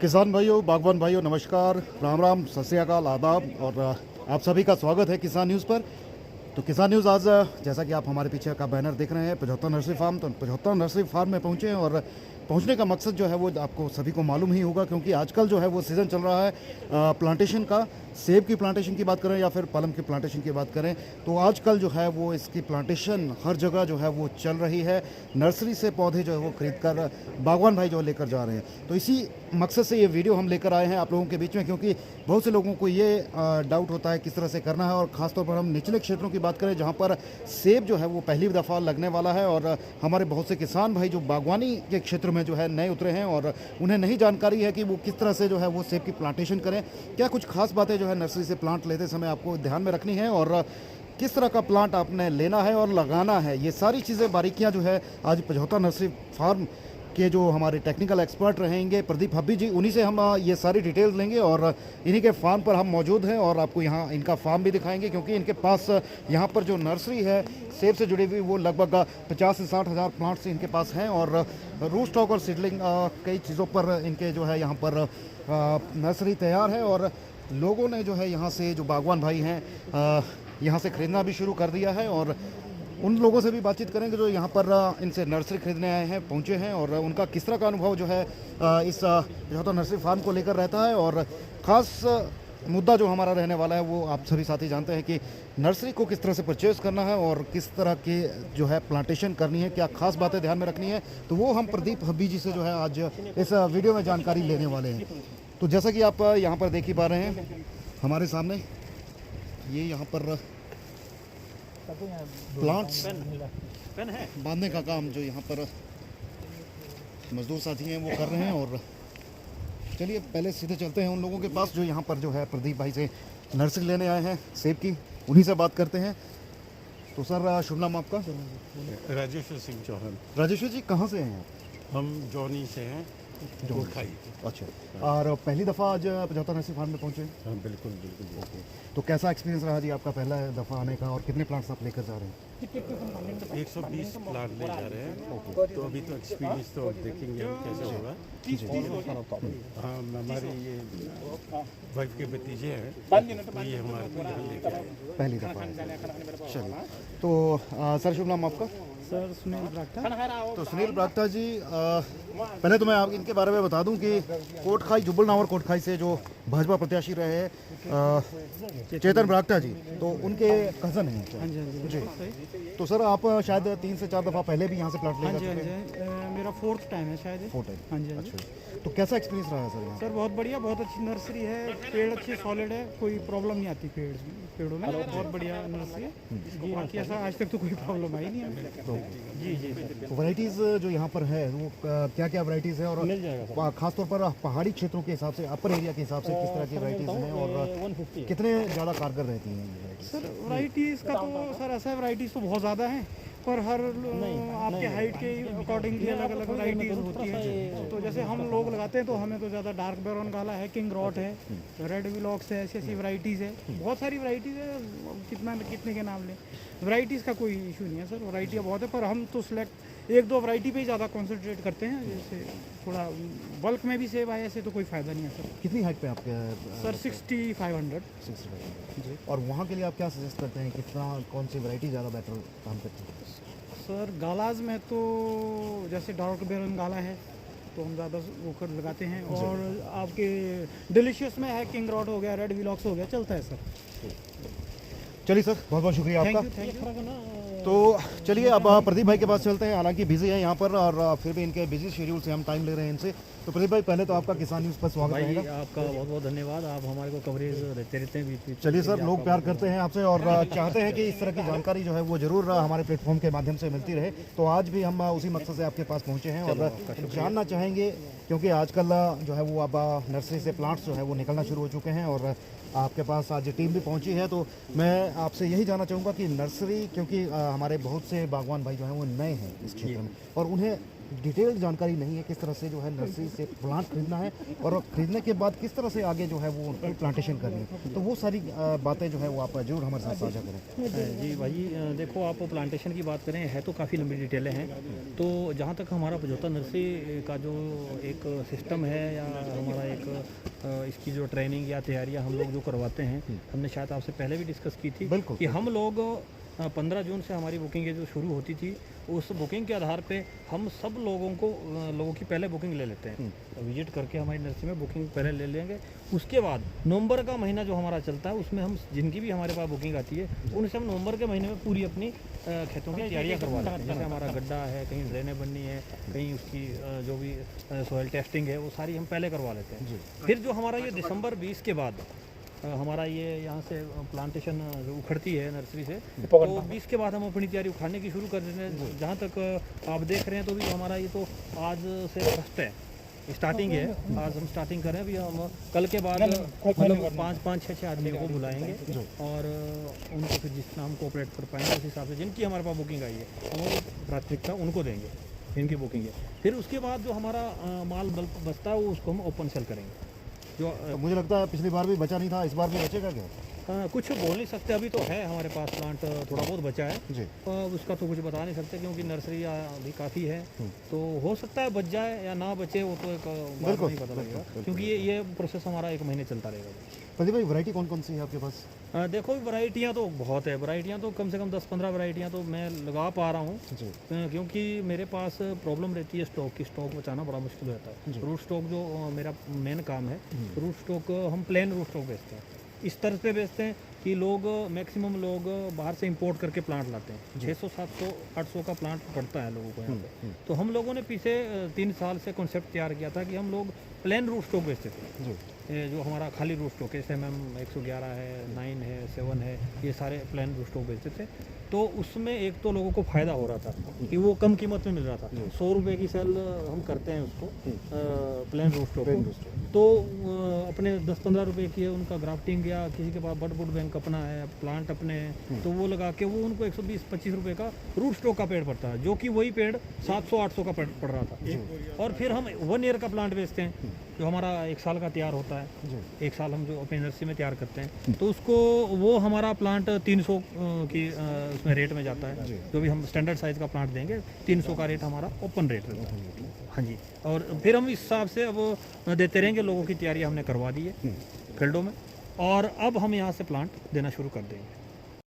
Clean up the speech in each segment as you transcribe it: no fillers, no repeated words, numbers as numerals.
किसान भाइयों, बागवान भाइयों, नमस्कार, राम राम, सत श्री अकाल, आदाब और आप सभी का स्वागत है किसान न्यूज़ पर। तो किसान न्यूज़ आज जैसा कि आप हमारे पीछे का बैनर देख रहे हैं 75 नर्सरी फार्म, तो 75 नर्सरी फार्म में पहुँचे हैं और पहुंचने का मकसद जो है वो आपको सभी को मालूम ही होगा, क्योंकि आजकल जो है वो सीज़न चल रहा है प्लांटेशन का। सेब की प्लांटेशन की बात करें या फिर पलम की प्लांटेशन की बात करें, तो आजकल जो है वो इसकी प्लांटेशन हर जगह जो है वो चल रही है। नर्सरी से पौधे जो है वो खरीद कर बागवान भाई जो लेकर जा रहे हैं। तो इसी मकसद से ये वीडियो हम लेकर आए हैं आप लोगों के बीच में, क्योंकि बहुत से लोगों को ये डाउट होता है किस तरह से करना है। और ख़ासतौर पर हम निचले क्षेत्रों की बात करें जहाँ पर सेब जो है वो पहली दफ़ा लगने वाला है, और हमारे बहुत से किसान भाई जो बागवानी के क्षेत्र में जो है नए उतरे हैं और उन्हें नहीं जानकारी है कि वो किस तरह से जो है वो सेब की प्लांटेशन करें। क्या कुछ खास बातें जो है नर्सरी से प्लांट लेते समय आपको ध्यान में रखनी है, और किस तरह का प्लांट आपने लेना है और लगाना है, ये सारी चीज़ें बारीकियां जो है आज 75 नर्सरी फार्म के जो हमारे टेक्निकल एक्सपर्ट रहेंगे प्रदीप हब्बी जी, उन्हीं से हम ये सारी डिटेल्स लेंगे। और इन्हीं के फार्म पर हम मौजूद हैं और आपको यहाँ इनका फार्म भी दिखाएंगे, क्योंकि इनके पास यहाँ पर जो नर्सरी है सेब से जुड़ी हुई वो लगभग 50 से 60 हज़ार प्लांट्स इनके पास हैं। और रूट स्टॉक और सीडलिंग कई चीज़ों पर इनके जो है यहाँ पर नर्सरी तैयार है। और लोगों ने जो है यहाँ से जो बागवान भाई हैं यहाँ से ख़रीदना भी शुरू कर दिया है। और उन लोगों से भी बातचीत करेंगे जो यहाँ पर इनसे नर्सरी खरीदने आए हैं, पहुँचे हैं, और उनका किस तरह का अनुभव जो है इस 75 नर्सरी फार्म को लेकर रहता है। और ख़ास मुद्दा जो हमारा रहने वाला है वो आप सभी साथी जानते हैं कि नर्सरी को किस तरह से परचेज़ करना है और किस तरह की जो है प्लांटेशन करनी है, क्या खास बातें ध्यान में रखनी है। तो वो हम प्रदीप हब्बी जी से जो है आज इस वीडियो में जानकारी लेने वाले हैं। तो जैसा कि आप यहाँ पर देख ही पा रहे हैं हमारे सामने, ये यहाँ पर प्लांट्स बांधने का काम जो यहाँ पर मजदूर साथी हैं वो कर रहे हैं। और चलिए पहले सीधे चलते हैं उन लोगों के पास जो यहाँ पर जो है प्रदीप भाई से नर्सरी लेने आए हैं सेब की, उन्हीं से बात करते हैं। तो सर, शुभ नाम आपका? राजेश्वर सिंह चौहान। राजेश्वर जी, कहाँ से हैं आप? हम जॉनी से हैं, गोरखाई। अच्छा, और पहली दफ़ा आज 75 नर्सरी फार्म में पहुँचे? हाँ, बिल्कुल बिल्कुल। तो कैसा एक्सपीरियंस रहा जी आपका पहला दफ़ा आने का, और कितने प्लांट्स आप लेकर जा रहे हैं? 120 प्लांट ले जा रहे हैं। तो अभी तो एक्सपीरियंस तो देखेंगे हम कैसे होगा। हाँ, हमारे ये वाइफ के भतीजे हैं, तो ये हमारे यहाँ लेकर आए। पहली दफ़ा। चलिए, तो सर, शुभ नाम आपका? सर, सुनील ब्राक्टा। तो सुनील ब्राक्टा जी, पहले तो मैं आप इनके बारे में बता दूं कि कोटखाई, जुब्बल नावर कोटखाई से जो भाजपा प्रत्याशी रहे हैं चेतन ब्राक्टा जी, तो उनके कज़न हैं। हाँ जी, हाँ जी। तो सर, आप शायद 3 से 4 दफ़ा पहले भी यहाँ से प्लाट हाँ ले जी, जा हाँ चुके हैं? जी। मेरा 4th टाइम है शायद। 4 टाइम। हाँ जी, हाँ जी। अच्छा, तो कैसा एक्सपीरियंस रहा है सर यहाँ? सर, बहुत बढ़िया, बहुत अच्छी नर्सरी है। पेड़ अच्छे सॉलिड है, कोई प्रॉब्लम नहीं आती पेड़ों में। बहुत बढ़िया नर्सरी है। बाकी ऐसा आज तक तो कोई प्रॉब्लम आई नहीं है। तो जी जी। तो वैराइटीज़ जो यहाँ पर है वो क्या क्या वैराइटीज़ है, और ख़ासतौर पर पहाड़ी क्षेत्रों के हिसाब से, अपर एरिया के हिसाब से किस तरह की वैराइटीज़ हैं और कितने ज़्यादा कारगर रहती हैं ये वैराइटीज़? सर, वैराइटीज़ का तो सर ऐसा है, वैराइटीज़ तो बहुत ज़्यादा हैं, पर हर आपके हाइट के अकॉर्डिंगली अलग अलग वैराइटीज़ होती हैं। तो जैसे हम लोग लगाते हैं तो हमें तो ज़्यादा डार्क बैरन गाला है, किंग रॉट है, रेड विलॉक्स है, ऐसी ऐसी वैराइटीज़ है। बहुत सारी वैराइटीज़ है, कितने के नाम लें। वैराइटीज़ का कोई इशू नहीं है सर, वैराइटियाँ बहुत है, पर हम तो सिलेक्ट 1-2 वैरायटी पे ही ज़्यादा कॉन्सेंट्रेट करते हैं। जैसे थोड़ा बल्क में भी सेब आए ऐसे तो कोई फ़ायदा नहीं है सर। कितनी हाइट पे आपके? सर 6500 जी। और वहाँ के लिए आप क्या सजेस्ट करते हैं, कितना, कौन सी वैरायटी ज़्यादा बेटर काम करती है? सर, गालाज में तो जैसे डार्क बेरन गाला है तो हम ज़्यादा वो कर लगाते हैं, और आपके डिलीशियस में है, किंग रॉड हो गया, रेड विलॉक्स हो गया, चलता है सर। चलिए सर, बहुत बहुत शुक्रिया आपका। Thank you. तो चलिए अब प्रदीप भाई के पास चलते हैं, हालांकि बिजी है यहाँ पर, और फिर भी इनके बिजी शेड्यूल से हम टाइम ले रहे हैं इनसे। तो प्रदीप भाई, पहले तो आपका किसान न्यूज़ पर स्वागत भाई, रहेगा। आपका बहुत बहुत धन्यवाद। आप हमारे को कवरेज देते रहते हैं बीच। चलिए सर, लोग प्यार करते हैं आपसे और चाहते हैं कि इस तरह की जानकारी जो है वो जरूर हमारे प्लेटफॉर्म के माध्यम से मिलती रहे। तो आज भी हम उसी मकसद से आपके पास पहुँचे हैं और जानना चाहेंगे, क्योंकि आजकल जो है वो अब नर्सरी से प्लांट्स जो है वो निकलना शुरू हो चुके हैं और आपके पास आज टीम भी पहुंची है। तो मैं आपसे यही जानना चाहूँगा कि नर्सरी, क्योंकि हमारे बहुत से बागवान भाई जो हैं वो नए हैं इस क्षेत्र में, और उन्हें डिटेल जानकारी नहीं है किस तरह से जो है नर्सरी से प्लांट खरीदना है और खरीदने के बाद किस तरह से आगे जो है वो प्लांटेशन करनी है, तो वो सारी बातें जो है वो आप जरूर हमारे साथ साझा करें। जी भाई, देखो आप प्लांटेशन की बात करें है तो काफ़ी लंबी डिटेलें हैं। तो जहाँ तक हमारा पचहत्तर नर्सरी का जो एक सिस्टम है या हमारा एक इसकी जो ट्रेनिंग या तैयारियाँ हम लोग जो करवाते हैं, हमने शायद आपसे पहले भी डिस्कस की थी बिल्कुल। कि हम लोग 15 जून से हमारी बुकिंग जो शुरू होती थी, उस बुकिंग के आधार पे हम सब लोगों की पहले बुकिंग ले लेते हैं। विजिट करके हमारी नर्सरी में बुकिंग पहले ले लेंगे। उसके बाद नवंबर का महीना जो हमारा चलता है, उसमें हम जिनकी भी हमारे पास बुकिंग आती है उनसे हम नवंबर के महीने में पूरी अपनी खेतों की तैयारियाँ करवा लेते हैं। जैसे हमारा गड्ढा है, कहीं ड्रेनें बननी है, कहीं उसकी जो भी सॉइल टेस्टिंग है, वो सारी हम पहले करवा लेते हैं। फिर जो हमारा ये दिसंबर 20 के बाद हमारा ये यहाँ से प्लांटेशन जो उखड़ती है नर्सरी से, तो 20 के बाद हम अपनी तैयारी उखाड़ने की शुरू कर देते हैं। जहाँ तक आप देख रहे हैं तो भी हमारा ये तो आज से फर्स्ट है, स्टार्टिंग है। आज हम स्टार्टिंग कर रहे हैं। अभी हम कल के बाद मतलब 5-6 आदमियों को बुलाएंगे और उनको फिर जितना हम कोऑपरेट कर पाएंगे उस हिसाब से जिनकी हमारे पास बुकिंग आई है हम वो प्राथमिकता उनको देंगे, इनकी बुकिंग है। फिर उसके बाद जो हमारा माल बचता है वो उसको हम ओपन सेल करेंगे। जो तो मुझे लगता है पिछली बार भी बचा नहीं था, इस बार भी बचेगा क्या? कुछ बोल नहीं सकते, अभी तो है हमारे पास प्लांट थोड़ा बहुत बचा है जी। उसका तो कुछ बता नहीं सकते क्योंकि नर्सरी अभी काफ़ी है। तो हो सकता है बच जाए या ना बचे, वो तो एक बात नहीं पता लगेगा क्योंकि ये प्रोसेस हमारा 1 महीने चलता रहेगा। प्रदीप भाई, वैरायटी कौन कौन सी है आपके पास? देखो वैरायटियाँ तो बहुत है, वैरायटियाँ तो कम से कम 10-15 वैरायटियाँ तो मैं लगा पा रहा हूँ क्योंकि मेरे पास प्रॉब्लम रहती है स्टॉक की। स्टॉक बचाना बड़ा मुश्किल रहता है। रूट स्टॉक जो मेरा मेन काम है, रूट स्टॉक हम प्लेन रूट स्टॉक बेचते हैं। इस तरह से बेचते हैं कि लोग मैक्सिमम लोग बाहर से इंपोर्ट करके प्लांट लाते हैं। 600, 700, 800 का प्लांट पड़ता है लोगों को यहाँ पे। तो हम लोगों ने पीछे 3 साल से कॉन्सेप्ट तैयार किया था कि हम लोग प्लेन रूट स्टॉक बेचते थे। जो हमारा खाली रूट स्टॉक है, SMM 111 है, 9 है, 7 है, ये सारे प्लेन रूट स्टॉक बेचते थे। तो उसमें एक तो लोगों को फ़ायदा हो रहा था कि वो कम कीमत में मिल रहा था। 100 रुपये की सेल हम करते हैं उसको प्लेन रूट स्टॉक। तो अपने 10-15 रुपये की है उनका ग्राफ्टिंग, या किसी के पास बड वुड बैंक अपना है, प्लांट अपने हैं, तो वो लगा के वो उनको 120-25 रुपये का रूट स्टॉक का पेड़ पड़ता है, जो कि वही पेड़ 700-800 का पड़ रहा था। और फिर हम 1 ईयर का प्लांट बेचते हैं जो हमारा 1 साल का तैयार होता है। 1 साल हम जो अपनी नर्सरी में तैयार करते हैं, तो उसको वो हमारा प्लांट 300 की उसमें रेट में जाता है। जो भी हम स्टैंडर्ड साइज़ का प्लांट देंगे 300 का रेट हमारा ओपन रेट रहता है। हाँ जी, और फिर हम इस हिसाब से अब देते रहेंगे। लोगों की तैयारी हमने करवा दी है फील्डों में, और अब हम यहाँ से प्लांट देना शुरू कर देंगे।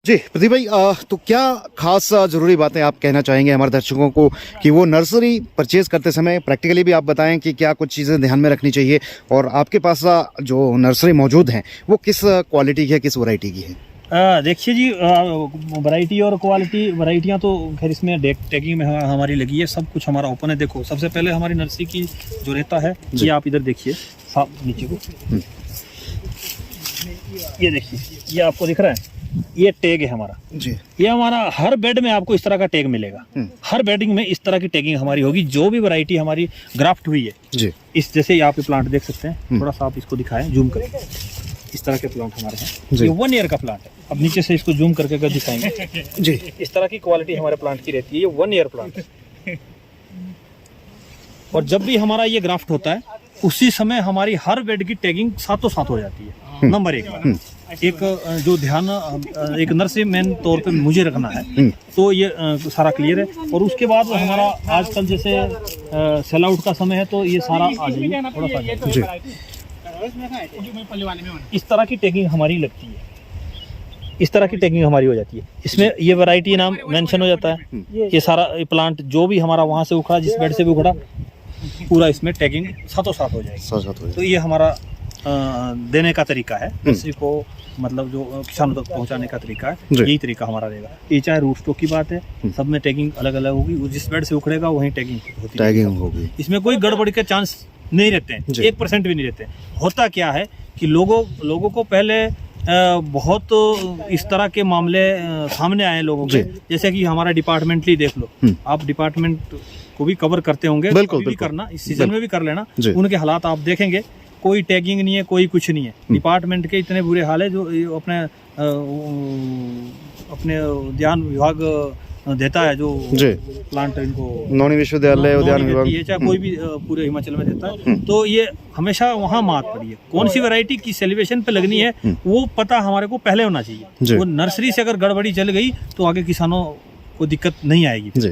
जी प्रदीप भाई, तो क्या खास ज़रूरी बातें आप कहना चाहेंगे हमारे दर्शकों को कि वो नर्सरी परचेज़ करते समय प्रैक्टिकली भी आप बताएं कि क्या कुछ चीज़ें ध्यान में रखनी चाहिए, और आपके पास जो नर्सरी मौजूद हैं वो किस क्वालिटी की है, किस वैरायटी की है? देखिए जी, वैरायटी और क्वालिटी, वैरायटियाँ तो खैर इसमें टैगिंग में हमारी लगी है, सब कुछ हमारा ओपन है। देखो सबसे पहले हमारी नर्सरी की जो रहता है, ये आप इधर देखिए साफ नीचे को, ये देखिए, ये आपको दिख रहा है, ये टैग है हमारा जी। ये हमारा हर बेड में आपको इस तरह का टैग मिलेगा। हर बेडिंग में इस तरह की टैगिंग हमारी होगी। जो भी वैरायटी हमारी ग्राफ्ट हुई है जी, इस जैसे यहाँ पे प्लांट देख सकते हैं, थोड़ा सा आप इसको दिखाएं, जूम करके, इस तरह के प्लांट हमारे हैं। ये 1 ईयर का प्लांट है। अब नीचे से इसको जूम करके अगर दिखाएंगे जी, इस तरह की क्वालिटी हमारे प्लांट की रहती है। ये 1 ईयर प्लांट है। और जब भी हमारा ये ग्राफ्ट होता है उसी समय हमारी हर बेड की टैगिंग साथों साथ हो जाती है। नंबर 1 एक जो ध्यान एक नर्सरी मैन तौर पे मुझे रखना है, तो ये सारा क्लियर है। और उसके बाद हमारा आजकल जैसे सेल आउट का समय है, तो ये सारा आ जाइए थोड़ा सा जी। इस तरह की टैगिंग हमारी लगती है, इस तरह की टैगिंग हमारी हो जाती है। इसमें ये वैरायटी नाम मेंशन हो जाता है। ये सारा प्लांट जो भी हमारा वहाँ से उखड़ा, जिस बेड से भी उखड़ा, पूरा इसमें टैगिंग साथों साथ हो जाएगी। तो ये हमारा देने का तरीका है नर्सरी को, मतलब जो किसानों तक पहुंचाने का तरीका है, यही तरीका हमारा रहेगा। ये चाहे रूट स्टॉक की बात है, सब में टैगिंग अलग अलग होगी। जिस बेड से उखड़ेगा वहीं टैगिंग होगी। इसमें कोई गड़बड़ी के चांस नहीं रहते हैं, 1% भी नहीं रहते। होता क्या है कि लोगों को पहले बहुत इस तरह के मामले सामने आए लोगों के, जैसे कि हमारा डिपार्टमेंटली देख लो, आप डिपार्टमेंट को भी कवर करते होंगे, बिल्कुल भी करना, इस सीजन में भी कर लेना। उनके हालात आप देखेंगे, कोई टैगिंग नहीं है, कोई कुछ नहीं है। डिपार्टमेंट के इतने बुरे हाल है जो अपने उद्यान विभाग देता है जो जी। प्लांट इनको नौणी विश्वविद्यालय उद्यान नौनी विभाग देती है, चाहे कोई भी पूरे हिमाचल में देता है, तो ये हमेशा वहाँ मात पड़ी है। कौन सी वैरायटी किस एलिवेशन पे लगनी है वो पता हमारे को पहले होना जी। चाहिए। वो नर्सरी से अगर गड़बड़ी चल गई तो आगे किसानों को दिक्कत नहीं आएगी जी।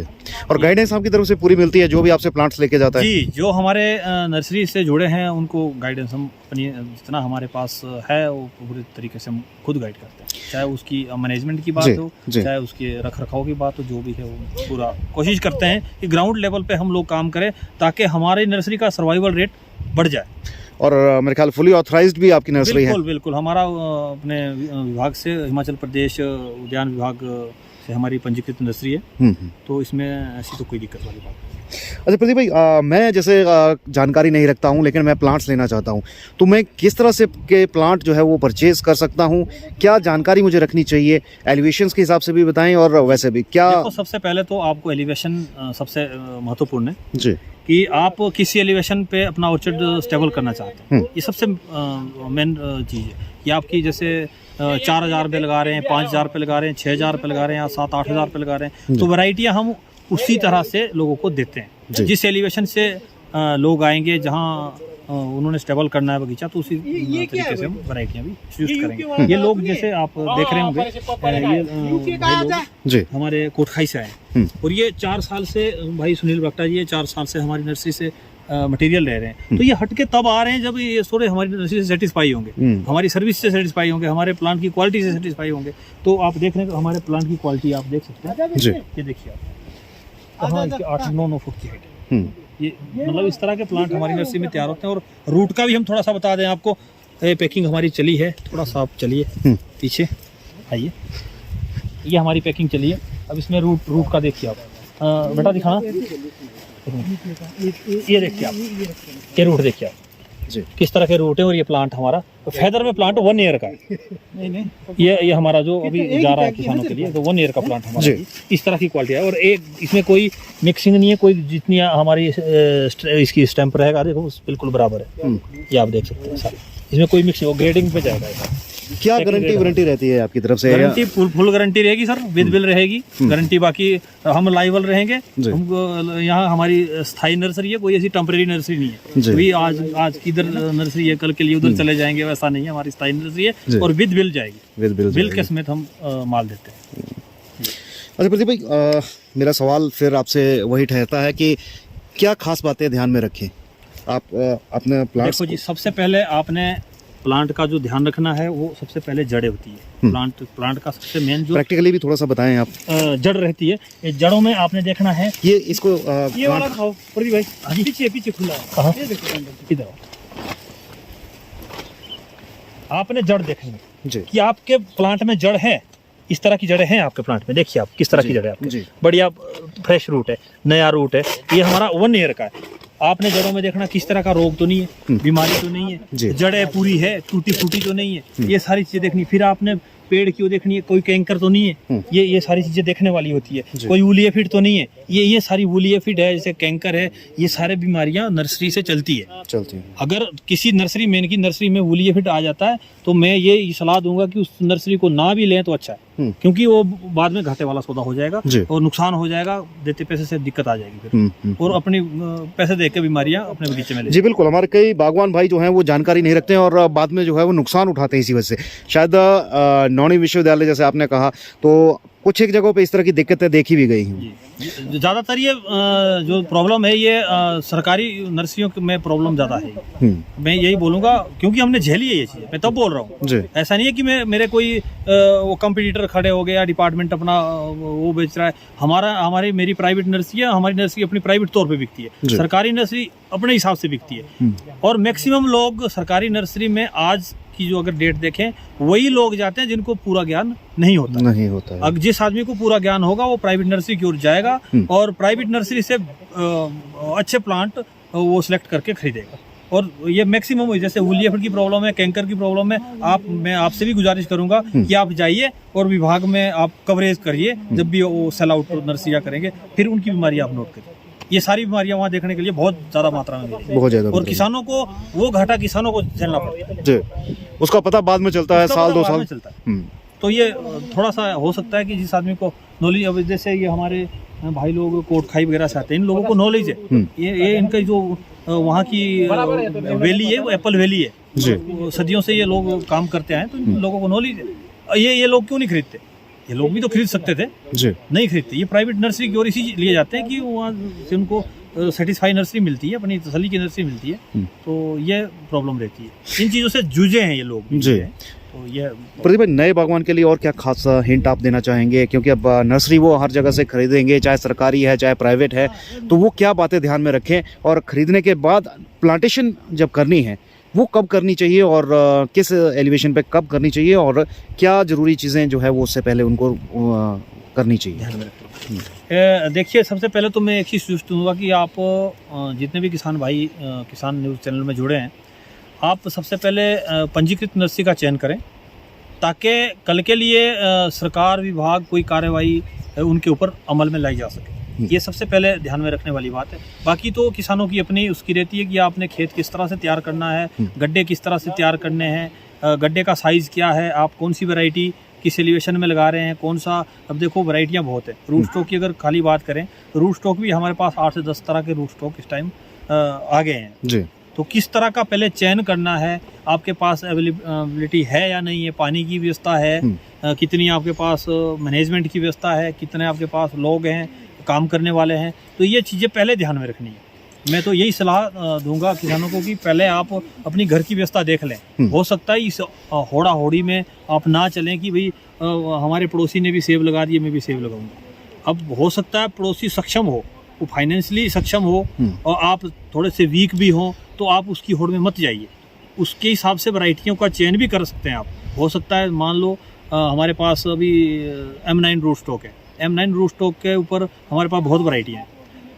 और गाइडेंस आपकी तरफ से पूरी मिलती है जो भी आपसे प्लांट्स लेके जाता है? जी, जो हमारे नर्सरी से जुड़े हैं उनको गाइडेंस हम अपनी जितना हमारे पास है वो पूरी तरीके से हम खुद गाइड करते हैं, चाहे उसकी मैनेजमेंट की बात जी, हो, जी। चाहे उसके रख रखाव की बात हो, जो भी है वो पूरा कोशिश करते हैं कि ग्राउंड लेवल पे हम लोग काम करें ताकि हमारी नर्सरी का सर्वाइवल रेट बढ़ जाए। और मेरे ख्याल फुली ऑथराइज्ड भी आपकी नर्सरी है? बिल्कुल बिल्कुल, हमारा अपने विभाग से हिमाचल प्रदेश उद्यान विभाग से हमारी पंजीकृत नर्सरी है, तो इसमें ऐसी तो कोई दिक्कत वाली बात नहीं। अच्छा प्रदीप भाई, मैं जैसे जानकारी नहीं रखता हूँ लेकिन मैं प्लांट्स लेना चाहता हूँ, तो मैं किस तरह से के प्लांट जो है वो परचेज कर सकता हूँ? क्या जानकारी मुझे रखनी चाहिए? एलिवेशंस के हिसाब से भी बताएं और वैसे भी क्या? देखो, सबसे पहले तो आपको एलिवेशन सबसे महत्वपूर्ण है जी। कि आप किसी एलिवेशन पे अपना ऑर्चर्ड स्टेबल करना चाहते हैं, ये सबसे मेन चीज़ है। कि आपकी जैसे 4,000 रुपये लगा रहे हैं, 5,000 रुपये लगा रहे हैं, 6,000 रुपये लगा रहे हैं या 7-8 हज़ार रुपये लगा रहे हैं, तो वैरायटियाँ हम उसी तरह से लोगों को देते हैं। जिस एलिवेशन से लोग आएंगे, जहाँ उन्होंने स्टेबल करना है बगीचा, तो उसी तरीके से हम वैरायटियाँ भी चूज करेंगे। ये लोग जैसे आप देख रहे होंगे, ये भाई लोग जी हमारे कोटखाई से आए और ये 4 साल से, भाई सुनील बख्ता जी, ये 4 साल से हमारी नर्सरी से मटेरियल ले रहे हैं। तो ये हटके तब आ रहे हैं जब ये थोड़े हमारी नर्सरी से सेटिस्फाई होंगे, हमारी सर्विस से सेटिस्फाई होंगे, हमारे प्लांट की क्वालिटी से सेटिस्फाई होंगे। तो आप देख रहे हैं हमारे प्लांट की क्वालिटी आप देख सकते हैं। जी। ये देखिए आप, हाँ, इसकी 8-9 फुट की हाइट है। ये मतलब इस तरह के प्लांट हमारी नर्सरी में तैयार होते हैं। और रूट का भी हम थोड़ा सा बता दें आपको, ये पैकिंग हमारी चली है, थोड़ा सा आप चलिए पीछे आइए, ये हमारी पैकिंग चली है। अब इसमें रूट का देखिए आप, बेटा दिखाना, ये देखिए आप, ये रूट देखिए आप जी। किस तरह के रूट है। और ये प्लांट हमारा फैदर में प्लांट 1 ईयर का है। ये हमारा जो अभी जा रहा है किसानों के लिए, तो 1 ईयर का प्लांट हमारा जी। इस तरह की क्वालिटी है। और एक इसमें कोई मिक्सिंग नहीं है, कोई जितनी हमारी इसकी स्टैंप रहेगा, देखो बिल्कुल बराबर है। ये आप देख सकते हैं सारे, इसमें कोई मिक्सिंग हो, ग्रेडिंग पे जाएगा ऐसा। क्या गारंटी रहती है आपकी तरफ से? गारंटी फुल गारंटी रहेगी सर, विद बिल रहेगी गारंटी। बाकी हम लाइबल रहेंगे। हम यहाँ हमारी स्थायी नर्सरी है, कोई ऐसी टेम्परेरी नर्सरी नहीं है। कोई आज की इधर नर्सरी है, कल के लिए उधर चले जाएंगे, वैसा नहीं है। हमारी स्थायी नर्सरी है और विद बिल जाएगी, बिल के समेत हम माल देते हैं। अच्छा प्रदीप भाई, मेरा सवाल फिर आपसे वही ठहरता है कि क्या खास बातें ध्यान में रखें आप अपने प्लांट? देखो जी, सबसे पहले आपने प्लांट का जो ध्यान रखना है वो सबसे पहले जड़ें होती है। प्लांट का सबसे मेन जो प्रैक्टिकली भी थोड़ा सा बताएं आप। जड़ रहती है, ये जड़ों में आपने देखना है। ये इसको ये वाला खाओ प्रदीप भाई, पीछे खुला है। कहाँ? ये देखो इधर आपने जड़ देखनी है जी। कि आपके प्लांट में जड़ है, इस तरह की जड़ें हैं आपके प्लांट में। देखिए आप किस तरह की जड़ें आपके, जी। बढ़िया फ्रेश रूट है, नया रूट है। ये हमारा 1 ईयर का है। आपने जड़ों में देखना किस तरह का रोग तो नहीं है, बीमारी तो नहीं जी। है, जड़ें पूरी है, टूटी फूटी तो नहीं है, ये सारी चीजें देखनी। फिर आपने पेड़ की वो देखनी है, कोई कैंकर तो नहीं है, ये सारी चीजें देखने वाली होती है। कोई वूलिया फिट तो नहीं है, ये सारी वूलिया फिट है, जैसे कैंकर है, ये सारे बीमारियां नर्सरी से चलती है। अगर किसी नर्सरी मैन की नर्सरी में वूलिया फिट आ जाता है तो मैं ये सलाह दूंगा कि उस नर्सरी को ना भी लें तो अच्छा है, क्योंकि वो बाद में घाटे वाला सौदा हो जाएगा और नुकसान हो जाएगा, देते पैसे से दिक्कत आ जाएगी फिर, और अपनी पैसे दे के बीमारियां अपने बगीचे में ले। जी बिल्कुल, हमारे कई बागवान भाई जो हैं वो जानकारी नहीं रखते हैं और बाद में जो है वो नुकसान उठाते हैं इसी वजह से। शायद नौणी विश्वविद्यालय जैसे आपने कहा, तो कुछ एक जगहों पे इस तरह की दिक्कतें देखी भी गई हैं। ज़्यादातर ये जो प्रॉब्लम है ये सरकारी नर्सरियों में प्रॉब्लम ज़्यादा है। मैं यही बोलूँगा, क्योंकि हमने झेली है ये चीज़, मैं तब बोल रहा हूँ। ऐसा नहीं है कि मेरे कोई वो कंपटीटर खड़े हो गए या डिपार्टमेंट अपना वो बेच रहा है। मेरी प्राइवेट नर्सरी है, हमारी नर्सरी अपनी प्राइवेट तौर पे बिकती है, सरकारी नर्सरी अपने हिसाब से बिकती है। और मैक्सिमम लोग सरकारी नर्सरी में आज की जो अगर डेट देखें, वही लोग जाते हैं जिनको पूरा ज्ञान नहीं होता है। अब जिस आदमी को पूरा ज्ञान होगा वो प्राइवेट नर्सरी की ओर जाएगा और प्राइवेट नर्सरी से अच्छे प्लांट वो सिलेक्ट करके खरीदेगा। और ये मैक्सिमम, जैसे वूलिया फिट की प्रॉब्लम है, कैंकर की प्रॉब्लम है, मैं आपसे भी गुजारिश करूंगा कि आप जाइए और विभाग में आप कवरेज करिए। जब भी वो सेल आउट नर्सरियाँ करेंगे, फिर उनकी बीमारी आप नोट करिए। ये सारी बीमारियां वहाँ देखने के लिए बहुत ज्यादा मात्रा में मिलेगी, बहुत ज्यादा। और किसानों को वो घाटा किसानों को झेलना पड़ता है, उसका पता बाद में चलता है, साल 2 साल चलता है। तो ये थोड़ा सा हो सकता है कि जिस आदमी को नॉलेज, अब जैसे ये हमारे भाई लोग कोटखाई वगैरह से आते हैं, इन लोगों को नॉलेज है, ये इनका जो वहाँ की वैली है वो एप्पल वैली है जी। वो सदियों से ये लोग काम करते आए, तो इन लोगों को नॉलेज है। ये लोग क्यों नहीं खरीदते? ये लोग भी तो खरीद सकते थे, जी। नहीं खरीदते। ये प्राइवेट नर्सरी की ओर इसी लिए जाते हैं कि वहाँ से उनको सेटिस्फाई नर्सरी मिलती है, अपनी तसल्ली की नर्सरी मिलती है, तो ये प्रॉब्लम रहती है। इन चीज़ों से जूझे हैं ये लोग भी जी। तो ये प्रदीप भाई, नए बागवान के लिए और क्या खास हिंट आप देना चाहेंगे? क्योंकि अब नर्सरी वो हर जगह से खरीदेंगे, चाहे सरकारी है चाहे प्राइवेट है, तो वो क्या बातें ध्यान में रखें, और खरीदने के बाद प्लांटेशन जब करनी है वो कब करनी चाहिए, और किस एलिवेशन पे कब करनी चाहिए, और क्या ज़रूरी चीज़ें जो है वो उससे पहले उनको करनी चाहिए? देखिए, सबसे पहले तो मैं एक चीज़ सूचित दूँगा कि आप जितने भी किसान भाई किसान न्यूज़ चैनल में जुड़े हैं, आप सबसे पहले पंजीकृत नर्सरी का चयन करें, ताकि कल के लिए सरकार विभाग कोई कार्रवाई उनके ऊपर अमल में लाई जा सके। ये सबसे पहले ध्यान में रखने वाली बात है। बाकी तो किसानों की अपनी उसकी रहती है कि आपने खेत किस तरह से तैयार करना है, गड्ढे किस तरह से तैयार करने हैं, गड्ढे का साइज़ क्या है, आप कौन सी वैरायटी किस एलिवेशन में लगा रहे हैं, कौन सा। अब देखो वैरायटियाँ बहुत है। रूट स्टॉक की अगर खाली बात करें तो रूट स्टॉक भी हमारे पास 8 से 10 तरह के रूट स्टॉक इस टाइम आ गए हैं जी। तो किस तरह का पहले चयन करना है, आपके पास अवेलेबिलिटी है या नहीं है, पानी की व्यवस्था है, कितनी आपके पास मैनेजमेंट की व्यवस्था है, कितने आपके पास लोग हैं, काम करने वाले हैं, तो ये चीज़ें पहले ध्यान में रखनी है। मैं तो यही सलाह दूंगा किसानों को कि पहले आप अपनी घर की व्यवस्था देख लें। हो सकता है इस होड़ा होड़ी में आप ना चलें कि भाई हमारे पड़ोसी ने भी सेब लगा दिए, मैं भी सेब लगाऊंगा। अब हो सकता है पड़ोसी सक्षम हो, वो फाइनेंशियली सक्षम हो, और आप थोड़े से वीक भी हों, तो आप उसकी होड़ में मत जाइए। उसके हिसाब से वैरायटियों का चयन भी कर सकते हैं आप। हो सकता है मान लो हमारे पास अभी M9 रूट स्टॉक है, M9 रूट स्टॉक के ऊपर हमारे पास बहुत वैरायटियाँ हैं,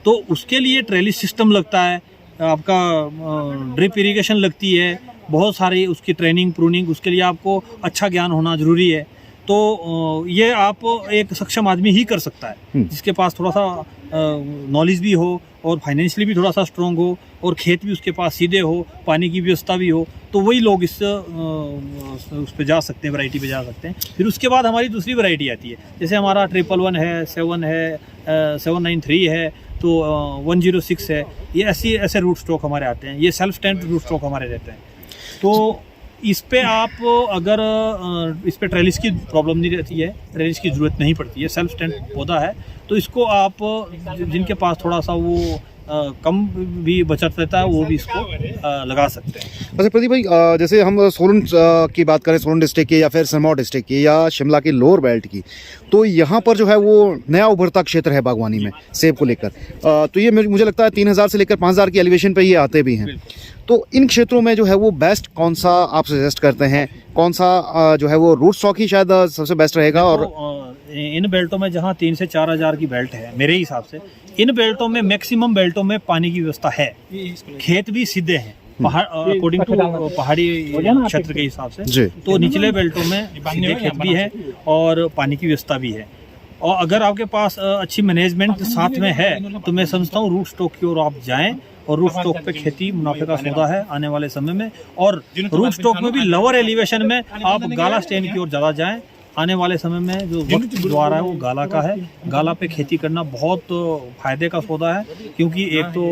तो उसके लिए ट्रेलिस सिस्टम लगता है, आपका ड्रिप इरिगेशन लगती है, बहुत सारी उसकी ट्रेनिंग प्रूनिंग, उसके लिए आपको अच्छा ज्ञान होना ज़रूरी है। तो ये आप एक सक्षम आदमी ही कर सकता है, जिसके पास थोड़ा सा नॉलेज भी हो और फाइनेंशियली भी थोड़ा सा स्ट्रॉन्ग हो, और खेत भी उसके पास सीधे हो, पानी की व्यवस्था भी हो, तो वही लोग इस उस पर जा सकते हैं, वैरायटी पे जा सकते हैं। फिर उसके बाद हमारी दूसरी वैरायटी आती है, जैसे हमारा 111 है, 7 है, 793 है, तो 106 है, ये ऐसे रूट स्टॉक हमारे आते हैं। ये सेल्फ स्टैंड रूट स्टॉक हमारे रहते हैं। तो इस पे आप अगर इस पे ट्रेलिस की प्रॉब्लम नहीं रहती है, ट्रेलिस की ज़रूरत नहीं पड़ती है, सेल्फ स्टैंड पौधा है, तो इसको आप जिनके पास थोड़ा सा वो कम भी बचत रहता है, वो भी इसको लगा सकते हैं। अच्छा प्रदीप भाई, जैसे हम सोलन की बात करें, सोलन डिस्ट्रिक्ट की या फिर सिरमौर डिस्ट्रिक्ट की या शिमला की लोअर बेल्ट की, तो यहाँ पर जो है वो नया उभरता क्षेत्र है बागवानी में सेब को लेकर। तो ये मुझे लगता है 3000 से लेकर 5000 की एलिवेशन पे ये आते भी हैं। तो इन क्षेत्रों में जो है वो बेस्ट कौन सा आप सजेस्ट करते हैं? कौन सा जो है वो रूट स्टॉक ही शायद सबसे बेस्ट रहेगा? और इन बेल्टों में जहाँ 3 से 4000 की बेल्ट है, मेरे हिसाब से इन बेल्टों में मैक्सिमम बेल्टों में पानी की व्यवस्था है, खेत भी सीधे हैं पहाड़ अकॉर्डिंग टू पहाड़ी क्षेत्र के हिसाब से, तो निचले बेल्टों में सीधे खेत भी है और पानी की व्यवस्था भी है। और अगर आपके पास अच्छी मैनेजमेंट साथ में है, तो मैं समझता हूँ रूट स्टॉक की ओर आप जाएं, और रूट स्टॉक पे खेती मुनाफे का सौदा है आने वाले समय में। और रूट स्टॉक में भी लोअर एलिवेशन में आप गाला स्टैंड की ओर ज़्यादा जाएं। आने वाले समय में जो वक्त जो आ रहा है वो गाला का है। गाला पे खेती करना बहुत फायदे का सौदा है, क्योंकि एक तो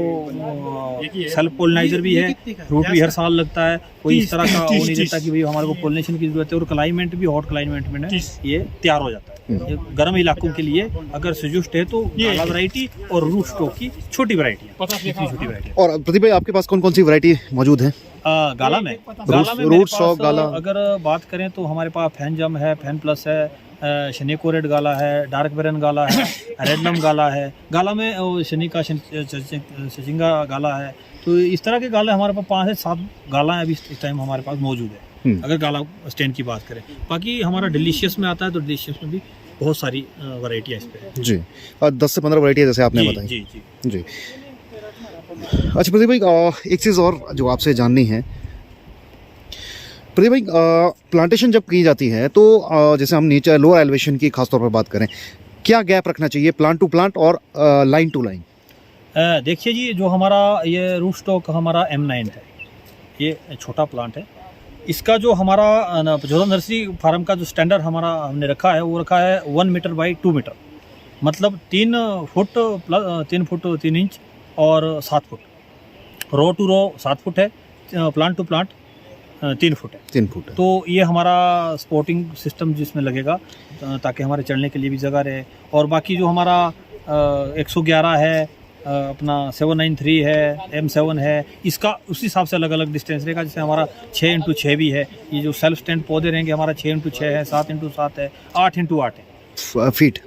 सेल्फ पोलिनाइजर भी है, फ्रूट भी हर साल लगता है, कोई इस तरह का वो नहीं रहता कि भाई हमारे को पोलिनेशन की जरूरत है, और क्लाइमेट भी हॉट क्लाइमेट में ये तैयार हो जाता है। ये गर्म इलाकों के लिए अगर सजेस्ट है तो गाला वैरायटी और रूट स्टॉक की छोटी वैरायटी, छोटी वैरायटी। और प्रदीप भाई, आपके पास कौन कौन सी वैरायटी मौजूद है गाला में? रूट स्टॉक गाला अगर बात करें तो हमारे पास फैन जम है, फैन प्लस है, शनिको रेड गाला है, डार्क बेरन गाला है, रेडनम गाला है। गाला में शनि का सचिंगा गाला है। तो इस तरह के गाले हमारे पास 5 से 7 गाला है अभी इस टाइम हमारे पास मौजूद है, अगर गाला स्टैंड की बात करें। बाकी हमारा डिलीशियस में आता है, तो डिलीशियस में भी बहुत सारी वैरायटी है इस पे जी। 10 से 15 वैरायटी जैसे आपने बताई। जी जी जी। अच्छा प्रदीप भाई, एक चीज़ और जो आपसे जाननी है, प्रदीप भाई, प्लांटेशन जब की जाती है तो जैसे हम नीचे लोअर एलिवेशन की खासतौर पर बात करें, क्या गैप रखना चाहिए प्लांट टू प्लांट और लाइन टू लाइन? देखिए जी, जो हमारा ये रूट स्टॉक हमारा M9 है, ये छोटा प्लांट है, इसका जो हमारा पचौता नर्सरी फार्म का जो स्टैंडर्ड हमारा हमने रखा है वो रखा है 1 मीटर बाई 2 मीटर, मतलब 3 फुट प्लस 3 फुट 3 इंच और 7 foot. Row to row 7 foot है, प्लांट टू प्लांट 3 फुट है। 3 फुट है। तो ये हमारा स्पोर्टिंग सिस्टम जिसमें लगेगा ताकि हमारे चढ़ने के लिए भी जगह रहे। और बाकी जो हमारा 111 है, अपना 793 है, M7 है, इसका उसी हिसाब से अलग अलग डिस्टेंस रहेगा। जैसे हमारा 6x6 भी है, ये जो सेल्फ स्टैंड पौधे रहेंगे हमारा 6x6 है, 7x7 है, 8x8 है फिट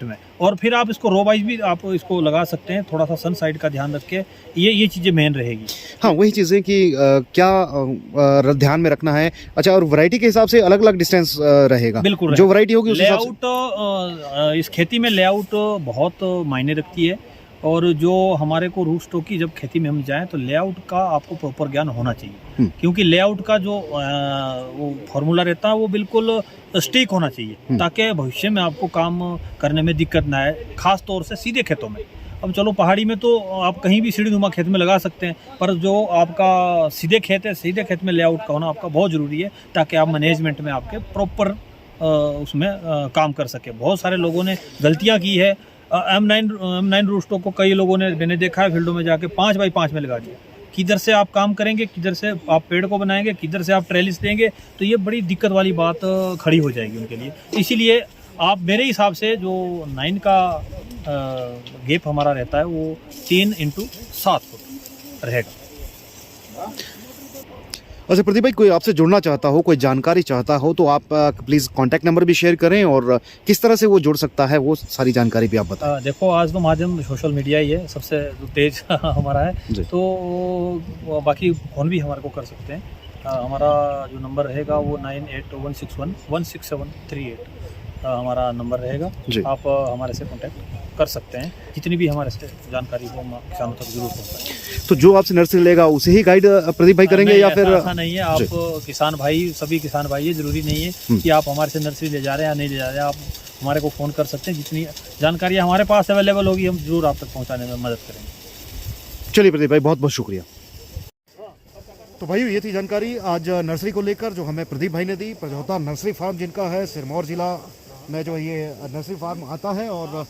में। और फिर आप इसको रो वाइज भी आप इसको लगा सकते हैं, थोड़ा सा सन साइड का ध्यान रख के, ये चीज़ें मेन रहेगी। हाँ, वही चीज़ें कि क्या ध्यान में रखना है। अच्छा, और वैरायटी के हिसाब से अलग अलग डिस्टेंस रहेगा। बिल्कुल, जो वैरायटी होगी उस हिसाब से। लेआउट इस खेती में लेआउट बहुत मायने रखती है। और जो हमारे को रूट स्टॉक की जब खेती में हम जाएं तो लेआउट का आपको प्रॉपर ज्ञान होना चाहिए, क्योंकि लेआउट का जो वो फॉर्मूला रहता है वो बिल्कुल स्टिक होना चाहिए, ताकि भविष्य में आपको काम करने में दिक्कत ना आए, खास तौर से सीधे खेतों में। अब चलो पहाड़ी में तो आप कहीं भी सीढ़ीनुमा खेत में लगा सकते हैं, पर जो आपका सीधे खेत है, सीधे खेत में लेआउट का होना आपका बहुत ज़रूरी है, ताकि आप मैनेजमेंट में आपके प्रॉपर उसमें काम कर सके। बहुत सारे लोगों ने गलतियाँ की है। M9 रूट स्टॉक को कई लोगों ने, मैंने देखा है फील्डों में जाके 5x5 में लगा दिया। किधर से आप काम करेंगे, किधर से आप पेड़ को बनाएंगे, किधर से आप ट्रेलिस देंगे, तो ये बड़ी दिक्कत वाली बात खड़ी हो जाएगी उनके लिए। इसीलिए आप मेरे हिसाब से जो 9 का गैप हमारा रहता है वो 3x7 फुट रहेगा। अच्छा प्रदीप भाई, कोई आपसे जुड़ना चाहता हो, कोई जानकारी चाहता हो, तो आप प्लीज़ कांटेक्ट नंबर भी शेयर करें और किस तरह से वो जुड़ सकता है वो सारी जानकारी भी आप बताएं। देखो, आज तो माध्यम सोशल मीडिया ही है, सबसे तेज हमारा है, तो बाकी फ़ोन भी हमारे को कर सकते हैं। हमारा जो नंबर रहेगा वो 9816116738 हमारा नंबर रहेगा। आप हमारे से कांटेक्ट कर सकते हैं, जितनी भी हमारे से जानकारी हो किसानों तक जरूर पहुँचाएं। तो जो आपसे नर्सरी लेगा उसे ही गाइड प्रदीप भाई करेंगे या फिर ऐसा नहीं है? आप किसान भाई, सभी किसान भाई, ये जरूरी नहीं है कि आप हमारे से नर्सरी ले जा रहे हैं या नहीं ले जा रहे हैं। आप हमारे को फ़ोन कर सकते हैं, जितनी जानकारी हमारे पास अवेलेबल होगी हम जरूर आप तक पहुँचाने में मदद करेंगे। चलिए प्रदीप भाई, बहुत बहुत शुक्रिया। तो भाई, ये थी जानकारी आज नर्सरी को लेकर जो हमें प्रदीप भाई ने दी। पचौता नर्सरी फार्म जिनका है, सिरमौर जिला में जो ये नर्सरी फार्म आता है, और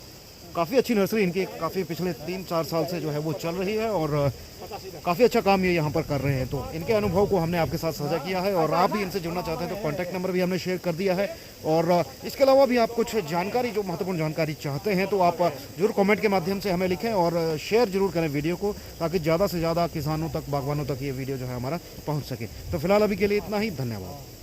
काफ़ी अच्छी नर्सरी इनकी काफ़ी पिछले 3-4 साल से जो है वो चल रही है, और काफ़ी अच्छा काम ये यहाँ पर कर रहे हैं। तो इनके अनुभव को हमने आपके साथ साझा किया है, और आप भी इनसे जुड़ना चाहते हैं तो कॉन्टैक्ट नंबर भी हमने शेयर कर दिया है। और इसके अलावा भी आप कुछ जानकारी, जो महत्वपूर्ण जानकारी चाहते हैं, तो आप जरूर कमेंट के माध्यम से हमें लिखें और शेयर जरूर करें वीडियो को, ताकि ज़्यादा से ज़्यादा किसानों तक, बागवानों तक ये वीडियो जो है हमारा पहुँच सके। तो फिलहाल अभी के लिए इतना ही, धन्यवाद।